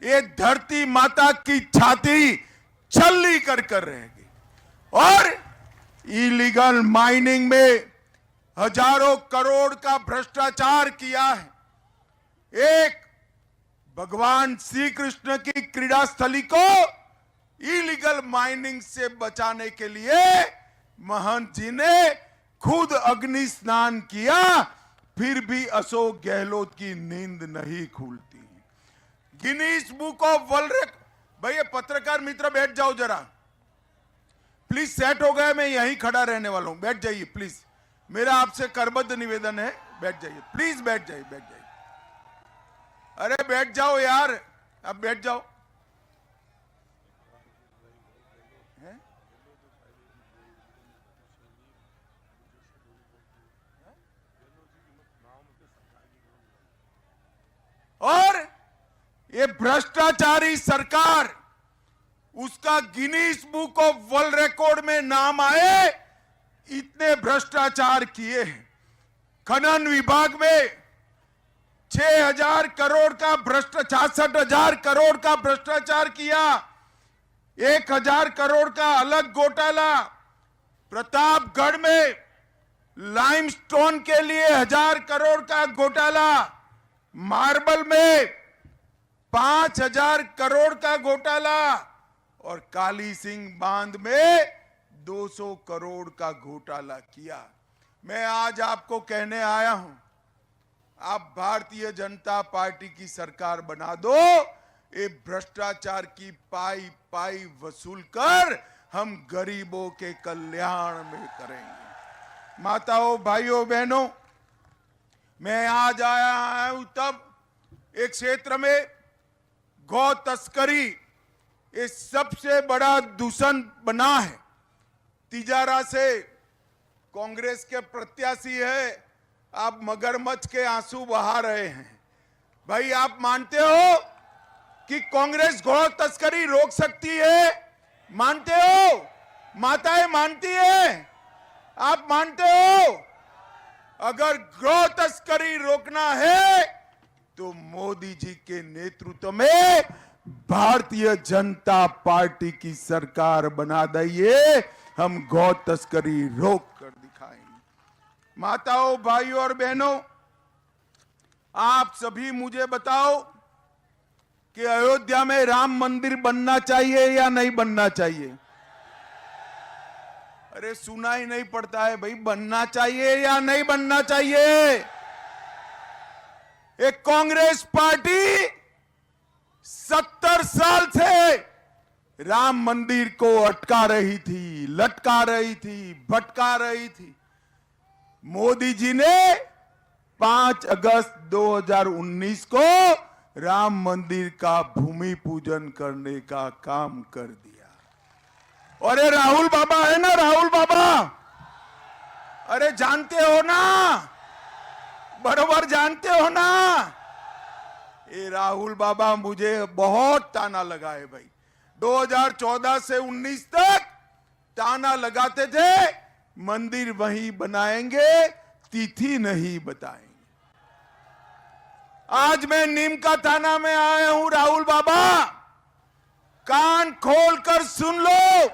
ये धरती माता की छाती छल्ली कर रहेगी। और इलीगल माइनिंग में हजारों करोड़ का भ्रष्टाचार किया है। एक भगवान श्री कृष्ण की क्रीड़ा स्थली को इलीगल माइनिंग से बचाने के लिए महंत जी ने खुद अग्नि स्नान किया, फिर भी अशोक गहलोत की नींद नहीं खुलती। Guinness book of world record. भैया पत्रकार मित्र बैठ जाओ जरा प्लीज, सेट हो गया, मैं यहीं खड़ा रहने वाला हूं, बैठ जाइए प्लीज, मेरा आपसे करबद्ध निवेदन है, बैठ जाइए प्लीज, बैठ जाइए, बैठ जाइए, अरे बैठ जाओ यार, अब बैठ जाओ। और ये भ्रष्टाचारी सरकार, उसका Guinness book of world record में नाम आए, इतने भ्रष्टाचार किए हैं। खनन विभाग में 6,000 करोड़ का भ्रष्टाचार, 66,000 करोड़ का भ्रष्टाचार किया। 1,000 करोड़ का अलग घोटाला। प्रतापगढ़ में लाइमस्टोन के लिए 1,000 करोड़ का घोटाला। मार्बल में 5,000 करोड़ का घोटाला और काली सिंह बांध में 200 करोड़ का घोटाला किया। मैं आज आपको कहने आया हूं, आप भारतीय जनता पार्टी की सरकार बना दो, ये भ्रष्टाचार की पाई पाई वसूल कर हम गरीबों के कल्याण में करेंगे। माताओं, भाइयों, बहनों, मैं आज आया हूं तब एक क्षेत्र में गौ तस्करी ये सबसे बड़ा दूषण बना है। तिजारा से कांग्रेस के प्रत्याशी है, आप मगरमच्छ के आंसू बहा रहे हैं। भाई, आप मानते हो कि कांग्रेस गौ तस्करी रोक सकती है? मानते हो? माताएं मानती है? आप मानते हो? अगर गौ तस्करी रोकना है तो मोदी जी के नेतृत्व में भारतीय जनता पार्टी की सरकार बना दीजिए, हम गौ तस्करी रोक कर दिखाएंगे। माताओं, भाइयों और बहनों, आप सभी मुझे बताओ कि अयोध्या में राम मंदिर बनना चाहिए या नहीं बनना चाहिए? अरे सुना ही नहीं पड़ता है भाई, बनना चाहिए या नहीं बनना चाहिए? एक कांग्रेस पार्टी 70 साल से राम मंदिर को अटका रही थी, लटका रही थी, भटका रही थी। मोदी जी ने 5 अगस्त 2019 को राम मंदिर का भूमि पूजन करने का काम कर दिया। और ये राहुल बाबा है ना, राहुल बाबा, अरे जानते हो ना, बरोबर जानते हो ना, ये राहुल बाबा मुझे बहुत ताना लगाए भाई। 2014 से 19 तक ताना लगाते थे, मंदिर वहीं बनाएंगे, तिथि नहीं बताएंगे। आज मैं नीम का थाना में आया हूं। राहुल बाबा, कान खोलकर सुन लो,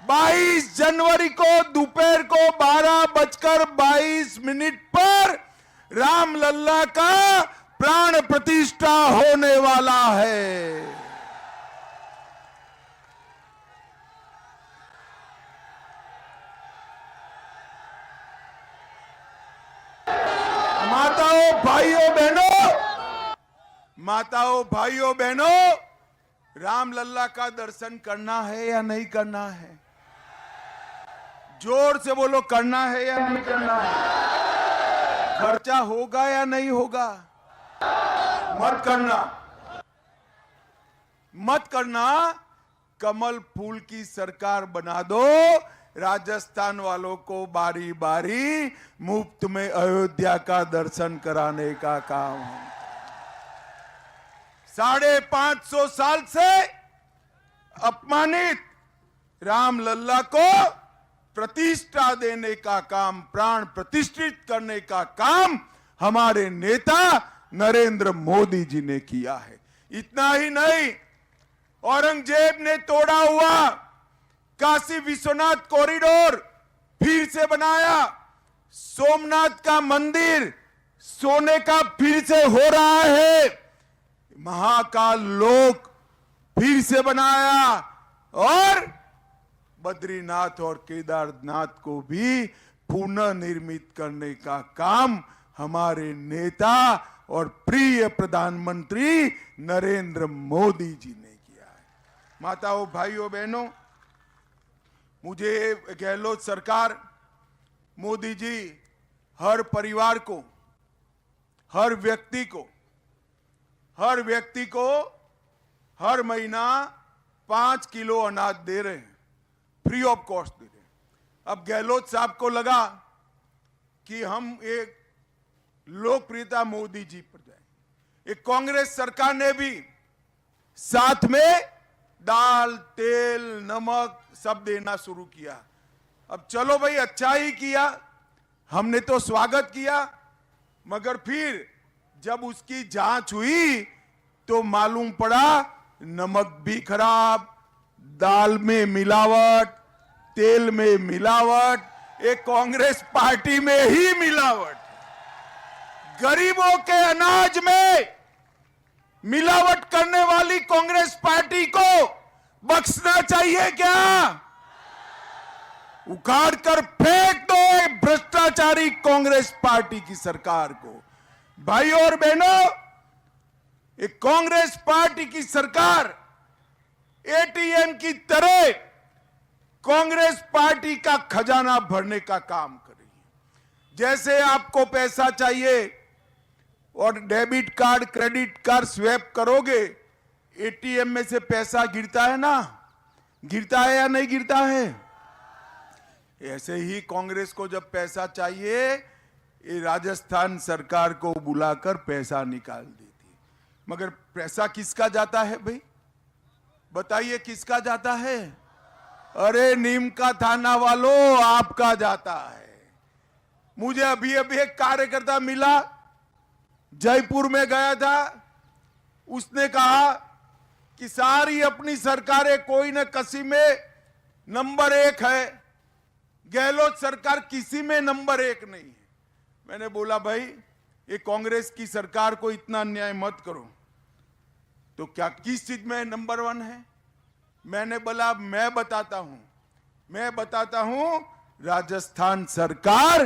22 जनवरी को दोपहर को 12:22 पर रामलल्ला का प्राण प्रतिष्ठा होने वाला है। माताओं, भाइयों, बहनों, रामलल्ला का दर्शन करना है या नहीं करना है? जोर से बोलो, करना है या नहीं करना है? खर्चा होगा या नहीं होगा? मत करना, मत करना। कमल फूल की सरकार बना दो, राजस्थान वालों को बारी बारी मुफ्त में अयोध्या का दर्शन कराने का काम है। 550 साल से अपमानित रामलल्ला को प्रतिष्ठा देने का काम, प्राण प्रतिष्ठित करने का काम हमारे नेता नरेंद्र मोदी जी ने किया है। इतना ही नहीं, औरंगजेब ने तोड़ा हुआ काशी विश्वनाथ कॉरिडोर फिर से बनाया। सोमनाथ का मंदिर सोने का फिर से हो रहा है। महाकाल लोक फिर से बनाया और बद्रीनाथ और केदारनाथ को भी पुनः निर्मित करने का काम हमारे नेता और प्रिय प्रधानमंत्री नरेंद्र मोदी जी ने किया है। माताओं, भाइयों, बहनों, मुझे गहलोत सरकार, मोदी जी हर परिवार को, हर व्यक्ति को हर महीना 5 किलो अनाज दे रहे हैं, फ्री ऑफ कॉस्ट दे रहे हैं। अब गहलोत साहब को लगा कि हम एक लोकप्रियता मोदी जी पर जाए। एक कांग्रेस सरकार ने भी साथ में दाल, तेल, नमक सब देना शुरू किया। अब चलो भाई, अच्छा ही किया, हमने तो स्वागत किया, मगर फिर जब उसकी जांच हुई तो मालूम पड़ा नमक भी खराब, दाल में मिलावट, तेल में मिलावट, एक कांग्रेस पार्टी में ही मिलावट। गरीबों के अनाज में मिलावट करने वाली कांग्रेस पार्टी को बख्शना चाहिए क्या? उखाड़ कर फेंक दो भ्रष्टाचारी कांग्रेस पार्टी की सरकार को। भाइयों और बहनों, एक कांग्रेस पार्टी की सरकार एटीएम की तरह कांग्रेस पार्टी का खजाना भरने का काम कर रही है। जैसे आपको पैसा चाहिए और debit card, credit card swipe करोगे, एटीएम में से पैसा गिरता है ना, गिरता है या नहीं गिरता है? ऐसे ही कांग्रेस को जब पैसा चाहिए, ये राजस्थान सरकार को बुलाकर पैसा निकाल देती है। मगर पैसा किसका जाता है भाई? बताइए किसका जाता है? अरे नीम का थाना वालों, आपका जाता है। मुझे अभी एक कार्यकर्ता मिला, जयपुर में गया था, उसने कहा कि सारी अपनी सरकारें कोई न किसी में नंबर 1 है, गहलोत सरकार किसी में नंबर 1 नहीं है। मैंने बोला भाई, ये कांग्रेस की सरकार को इतना अन्याय मत करो, तो क्या किस चीज में नंबर 1 है? मैंने बोला मैं बताता हूं, राजस्थान सरकार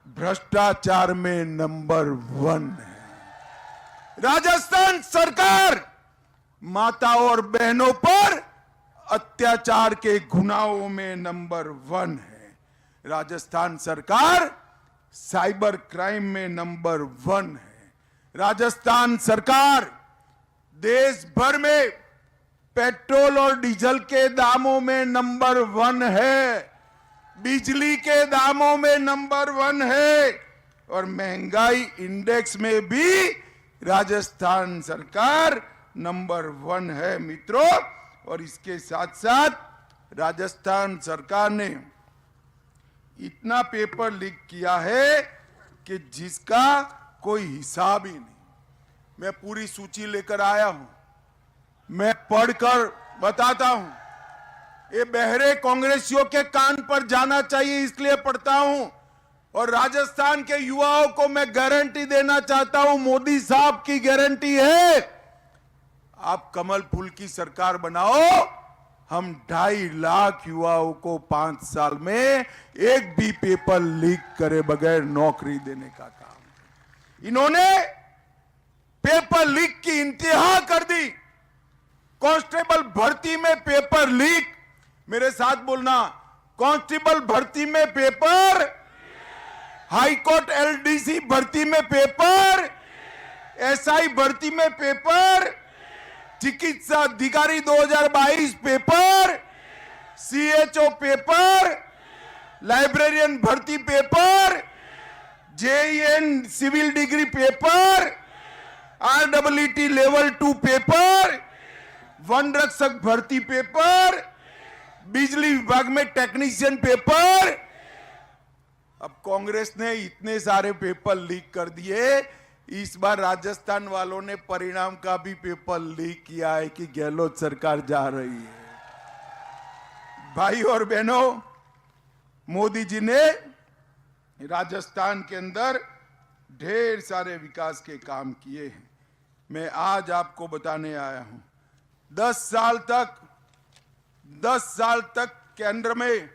भ्रष्टाचार में नंबर 1 है। राजस्थान सरकार माताओं और बहनों पर अत्याचार के गुनाहों में नंबर 1 है। राजस्थान सरकार साइबर क्राइम में नंबर 1 है। राजस्थान सरकार देश भर में पेट्रोल और डीजल के दामों में नंबर 1 है, बिजली के दामों में नंबर 1 है, और महंगाई इंडेक्स में भी राजस्थान सरकार नंबर 1 है मित्रों। और इसके साथ साथ राजस्थान सरकार ने इतना पेपर लीक किया है कि जिसका कोई हिसाब ही नहीं। मैं पूरी सूची लेकर आया हूं, मैं पढ़कर बताता हूं। ये बहरे कांग्रेसियों के कान पर जाना चाहिए, इसलिए पढ़ता हूं। और राजस्थान के युवाओं को मैं गारंटी देना चाहता हूं, मोदी साहब की गारंटी है, आप कमल फूल की सरकार बनाओ, हम 2.5 लाख युवाओं को 5 साल में एक भी पेपर लीक करे बगैर नौकरी देने का काम। इन्होंने पेपर लीक की इंतहा कर दी। कांस्टेबल भर्ती में पेपर लीक, मेरे साथ बोलना, कांस्टेबल भर्ती में पेपर, हाईकोर्ट एलडीसी भर्ती में पेपर, एसआई भर्ती में पेपर, चिकित्सा अधिकारी 2022 पेपर, सीएचओ पेपर, लाइब्रेरियन भर्ती paper, JEN civil degree paper, RWT level 2 paper, वन रक्षक भर्ती पेपर, बिजली विभाग में टेक्नीशियन पेपर। अब कांग्रेस ने इतने सारे पेपर लीक कर दिए इस बार राजस्थान वालों ने परिणाम का भी पेपर लीक किया है कि गहलोत सरकार जा रही है। भाई और बहनों, मोदी जी ने राजस्थान के अंदर ढेर सारे विकास के काम किए हैं। मैं आज आपको बताने आया हूं, 10 साल तक केंद्र में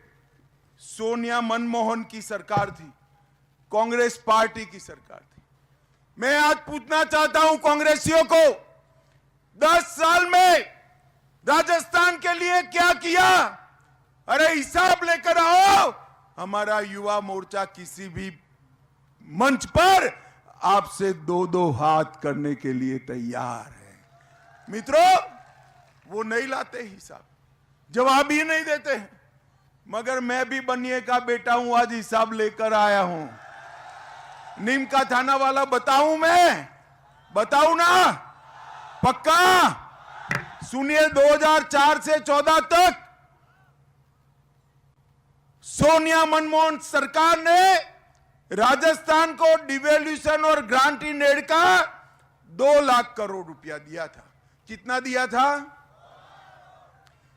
सोनिया मनमोहन की सरकार थी, कांग्रेस पार्टी की सरकार थी। मैं आज पूछना चाहता हूं कांग्रेसियों को, 10 साल में राजस्थान के लिए क्या किया? अरे हिसाब लेकर आओ। हमारा युवा मोर्चा किसी भी मंच पर आपसे 2-2 हाथ करने के लिए तैयार है। मित्रों, वो नहीं लाते हिसाब, जवाब ही नहीं देते हैं। मगर मैं भी बनिए का बेटा हूं, आज हिसाब लेकर आया हूं। नीम का थाना वाला बताऊं? मैं बताऊं ना? पक्का सुनिए, 2004 से 14 तक सोनिया मनमोहन सरकार ने राजस्थान को डिवेल्यूशन और ग्रांट इन एड का 2 लाख करोड़ रुपया दिया था। कितना दिया था?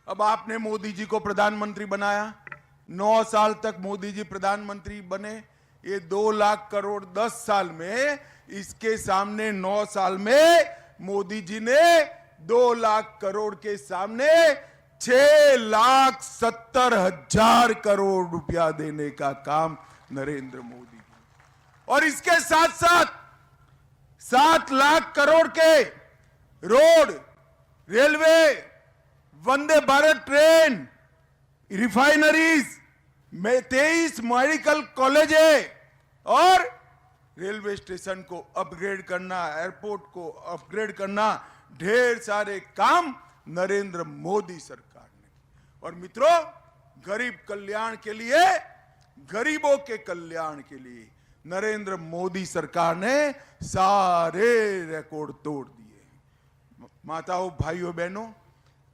अब आपने मोदी जी को प्रधानमंत्री बनाया, 9 साल तक मोदी जी प्रधानमंत्री बने। ये 2 लाख करोड़ 10 साल में, इसके सामने 9 साल में मोदी जी ने 2 लाख करोड़ के सामने 6,70,000 करोड़ रुपया देने का काम नरेंद्र मोदी जी। और इसके साथ साथ 7 लाख करोड़ के road, railway, Vande Bharat train, refineries में 23 मेडिकल कॉलेज और रेलवे स्टेशन को अपग्रेड करना, एयरपोर्ट को अपग्रेड करना, ढेर सारे काम नरेंद्र मोदी सरकार ने। और मित्रों, गरीब कल्याण के लिए, गरीबों के कल्याण के लिए नरेंद्र मोदी सरकार ने सारे रिकॉर्ड तोड़ दिए। माताओं, भाइयों, बहनों,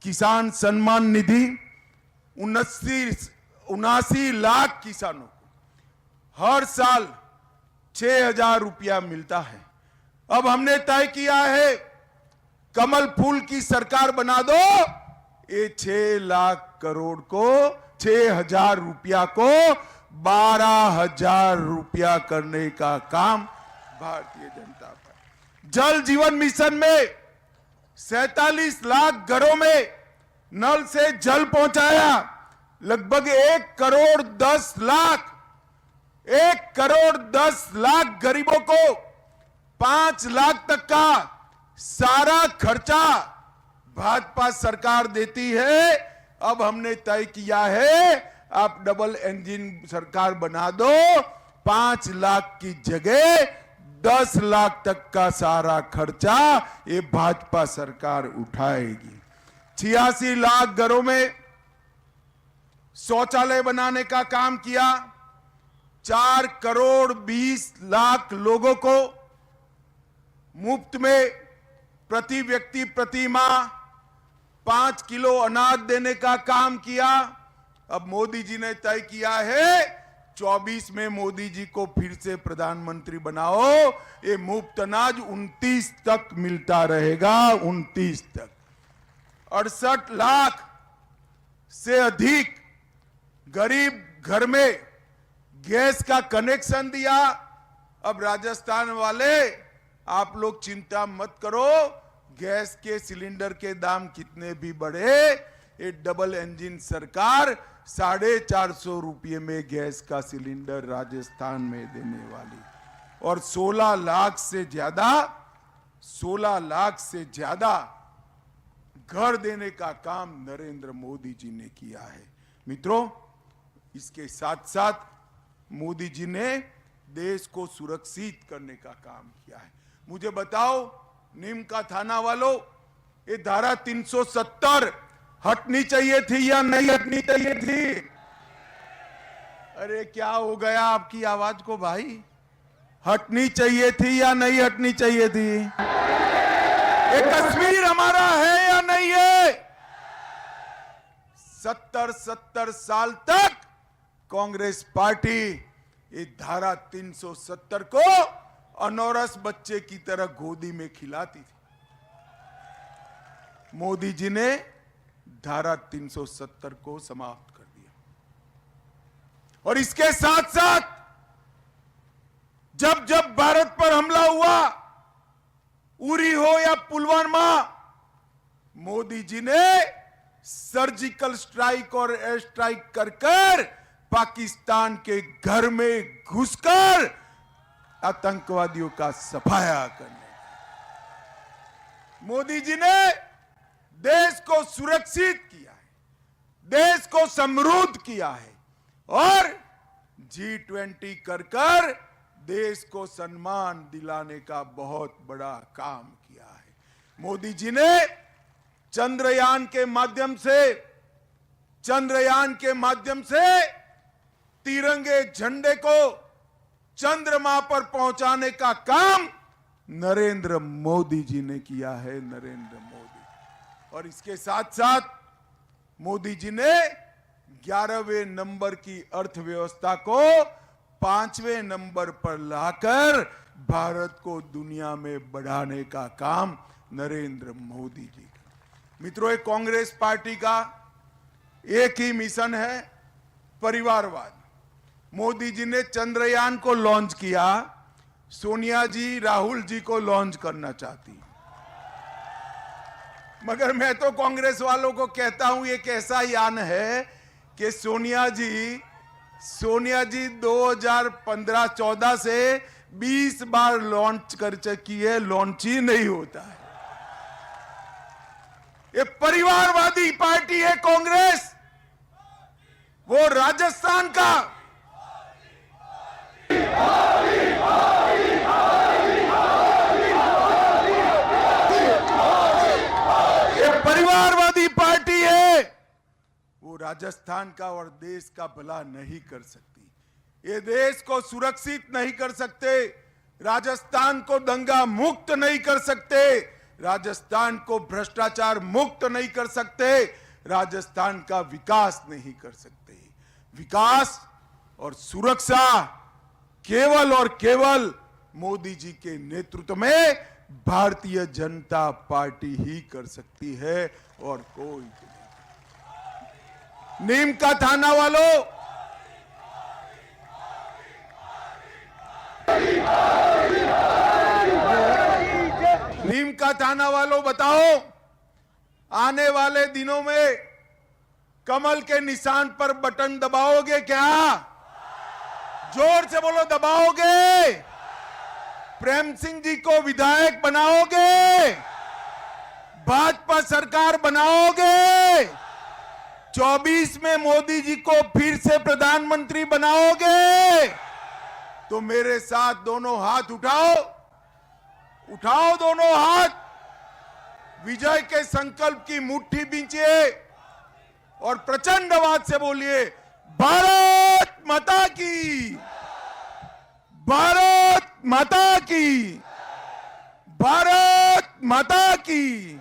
किसान सम्मान निधि 79 लाख किसानों को हर साल 6,000 रुपया मिलता है। अब हमने तय किया है, कमल फूल की सरकार बना दो, ये 6 लाख करोड़ को, 6,000 रुपया को 12,000 रुपया करने का काम भारतीय जनता पार्टी। जल जीवन मिशन में 47 लाख घरों में नल से जल पहुंचाया। लगभग 1,10,00,000 गरीबों को 5 लाख तक का सारा खर्चा भाजपा सरकार देती है। अब हमने तय किया है, आप डबल इंजन सरकार बना दो, 5 लाख की जगह 10 लाख तक का सारा खर्चा ये भाजपा सरकार उठाएगी। 86 लाख घरों में शौचालय बनाने का काम किया। 4 करोड़ 20 लाख लोगों को मुफ्त में प्रति व्यक्ति प्रति माह 5 किलो अनाज देने का काम किया। अब मोदी जी ने तय किया है, 24 में मोदी जी को फिर से प्रधानमंत्री बनाओ, ये मुफ्त अनाज 29 तक मिलता रहेगा, 29 तक। 68 लाख से अधिक गरीब घर में गैस का कनेक्शन दिया। अब राजस्थान वाले, आप लोग चिंता मत करो, गैस के सिलेंडर के दाम कितने भी बढ़े, ये डबल इंजन सरकार 450 रुपये में गैस का सिलेंडर राजस्थान में देने वाली। और 16 लाख से ज्यादा घर देने का काम नरेंद्र मोदी जी ने किया है। मित्रों, इसके साथ साथ मोदी जी ने देश को सुरक्षित करने का काम किया है। मुझे बताओ, नीम का थाना वालों, ये धारा 370 हटनी चाहिए थी या नहीं हटनी चाहिए थी? अरे क्या हो गया आपकी आवाज को भाई? हटनी चाहिए थी या नहीं हटनी चाहिए थी? ये कश्मीर हमारा है या नहीं है? 70 साल तक कांग्रेस पार्टी ये धारा 370 को अनौरस बच्चे की तरह गोदी में खिलाती थी। मोदी जी ने धारा 370 को समाप्त कर दिया और इसके साथ साथ जब जब भारत पर हमला हुआ, उरी हो या पुलवामा, मोदी जी ने सर्जिकल स्ट्राइक और एयर स्ट्राइक कर कर पाकिस्तान के घर में घुसकर आतंकवादियों का सफाया करने। मोदी जी ने देश को सुरक्षित किया है, देश को समृद्ध किया है और G20 कर कर देश को सम्मान दिलाने का बहुत बड़ा काम किया है। मोदी जी ने चंद्रयान के माध्यम से तिरंगे झंडे को चंद्रमा पर पहुंचाने का काम नरेंद्र मोदी जी ने किया है। नरेंद्र मोदी। और इसके साथ साथ मोदी जी ने 11वें नंबर की अर्थव्यवस्था को 5वें नंबर पर लाकर भारत को दुनिया में बढ़ाने का काम नरेंद्र मोदी जी का। मित्रों, एक कांग्रेस पार्टी का एक ही मिशन है, परिवारवाद। मोदी जी ने चंद्रयान को लॉन्च किया, सोनिया जी राहुल जी को लॉन्च करना चाहती। मगर मैं तो कांग्रेस वालों को कहता हूं, ये कैसा यान है कि सोनिया जी 2015-14 से 20 बार लॉन्च कर चुकी है, लॉन्च ही नहीं होता है। ये परिवारवादी पार्टी है कांग्रेस। वो राजस्थान का परिवारवादी पार्टी है, वो राजस्थान का और देश का भला नहीं कर सकती। ये देश को सुरक्षित नहीं कर सकते, राजस्थान को दंगा मुक्त नहीं कर सकते, राजस्थान को भ्रष्टाचार मुक्त नहीं कर सकते, राजस्थान का विकास नहीं कर सकते। विकास और सुरक्षा केवल और केवल मोदी जी के नेतृत्व में भारतीय जनता पार्टी ही कर सकती है और कोई नहीं। नीम का थाना वालों, नीम का थाना वालों, बताओ आने वाले दिनों में कमल के निशान पर बटन दबाओगे क्या? जोर से बोलो, दबाओगे? प्रेम सिंह जी को विधायक बनाओगे? भाजपा सरकार बनाओगे? 24 में मोदी जी को फिर से प्रधानमंत्री बनाओगे? तो मेरे साथ दोनों हाथ उठाओ, उठाओ दोनों हाथ, विजय के संकल्प की मुट्ठी बींचिए और प्रचंड आवाज से बोलिए, भारत माता की, भारत माता की, भारत माता की।